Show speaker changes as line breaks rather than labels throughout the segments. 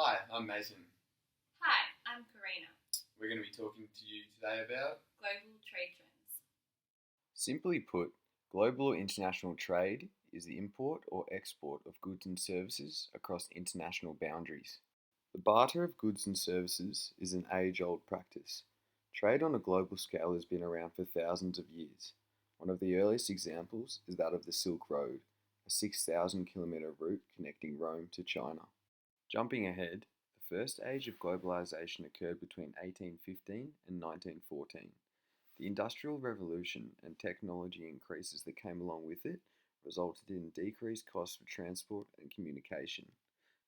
Hi, I'm Mason.
Hi, I'm Karina.
We're going to be talking to you today about
Global trade trends.
Simply put, global or international trade is the import or export of goods and services across international boundaries. The barter of goods and services is an age-old practice. Trade on a global scale has been around for thousands of years. One of the earliest examples is that of the Silk Road, a 6,000-kilometre route connecting Rome to China. Jumping ahead, the first age of globalization occurred between 1815 and 1914. The Industrial Revolution and technology increases that came along with it resulted in decreased costs for transport and communication.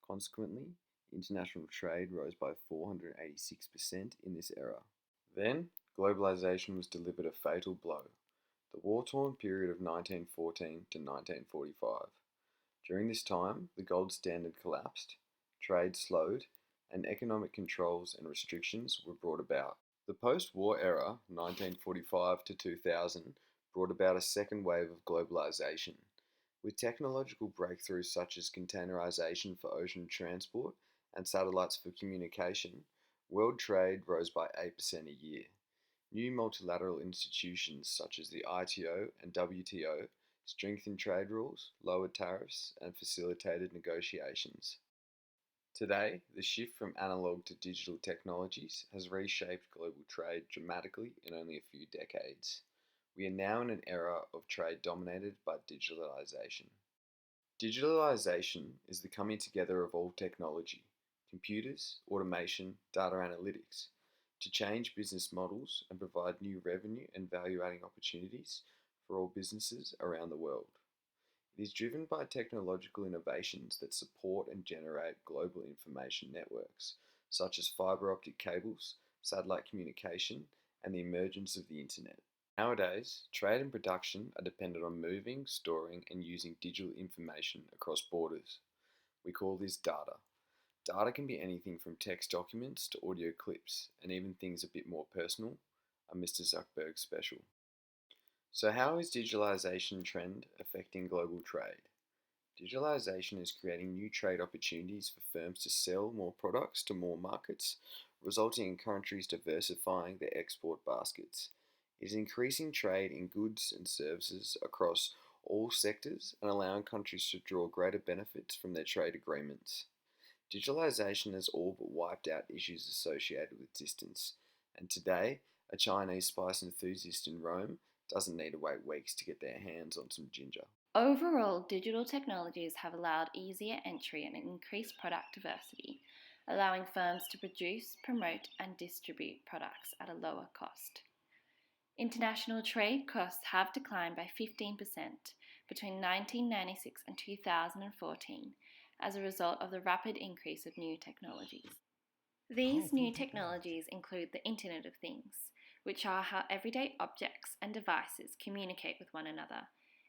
Consequently, international trade rose by 486% in this era. Then, globalization was delivered a fatal blow, the war-torn period of 1914 to 1945. During this time, the gold standard collapsed, trade slowed, and economic controls and restrictions were brought about. The post-war era, 1945 to 2000, brought about a second wave of globalization. With technological breakthroughs such as containerization for ocean transport and satellites for communication, world trade rose by 8% a year. New multilateral institutions such as the ITO and WTO strengthened trade rules, lowered tariffs, and facilitated negotiations. Today, the shift from analog to digital technologies has reshaped global trade dramatically in only a few decades. We are now in an era of trade dominated by digitalisation. Digitalisation is the coming together of all technology, computers, automation, data analytics, to change business models and provide new revenue and value-adding opportunities for all businesses around the world. It is driven by technological innovations that support and generate global information networks, such as fiber optic cables, satellite communication, and the emergence of the internet. Nowadays, trade and production are dependent on moving, storing, and using digital information across borders. We call this data. Data can be anything from text documents to audio clips, and even things a bit more personal, a Mr. Zuckerberg special. So how is digitalisation trend affecting global trade? Digitalisation is creating new trade opportunities for firms to sell more products to more markets, resulting in countries diversifying their export baskets. It is increasing trade in goods and services across all sectors and allowing countries to draw greater benefits from their trade agreements. Digitalisation has all but wiped out issues associated with distance, and today, a Chinese spice enthusiast in Rome doesn't need to wait weeks to get their hands on some ginger.
Overall, digital technologies have allowed easier entry and increased product diversity, allowing firms to produce, promote, and distribute products at a lower cost. International trade costs have declined by 15% between 1996 and 2014 as a result of the rapid increase of new technologies. These new technologies include the Internet of Things, which are how everyday objects and devices communicate with one another,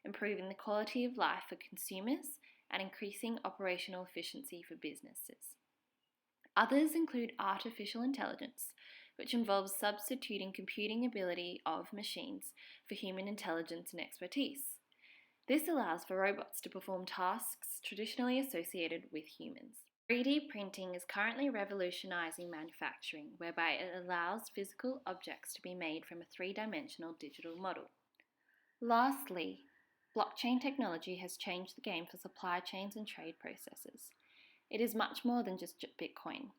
improving the quality of life for consumers and increasing operational efficiency for businesses. Others include artificial intelligence, which involves substituting computing ability of machines for human intelligence and expertise. This allows for robots to perform tasks traditionally associated with humans. 3D printing is currently revolutionizing manufacturing, whereby it allows physical objects to be made from a three-dimensional digital model. Lastly, blockchain technology has changed the game for supply chains and trade processes. It is much more than just Bitcoin.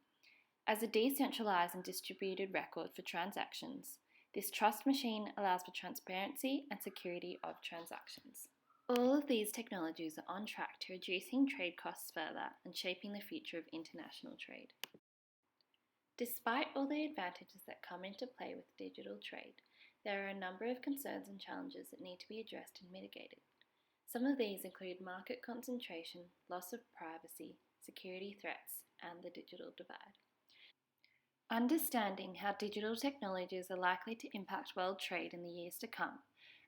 As a decentralized and distributed record for transactions, this trust machine allows for transparency and security of transactions. All of these technologies are on track to reducing trade costs further and shaping the future of international trade. Despite all the advantages that come into play with digital trade, there are a number of concerns and challenges that need to be addressed and mitigated. Some of these include market concentration, loss of privacy, security threats, and the digital divide. Understanding how digital technologies are likely to impact world trade in the years to come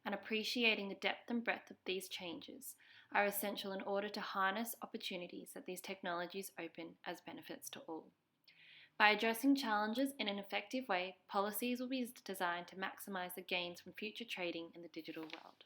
and appreciating the depth and breadth of these changes are essential in order to harness opportunities that these technologies open as benefits to all. By addressing challenges in an effective way, policies will be designed to maximize the gains from future trading in the digital world.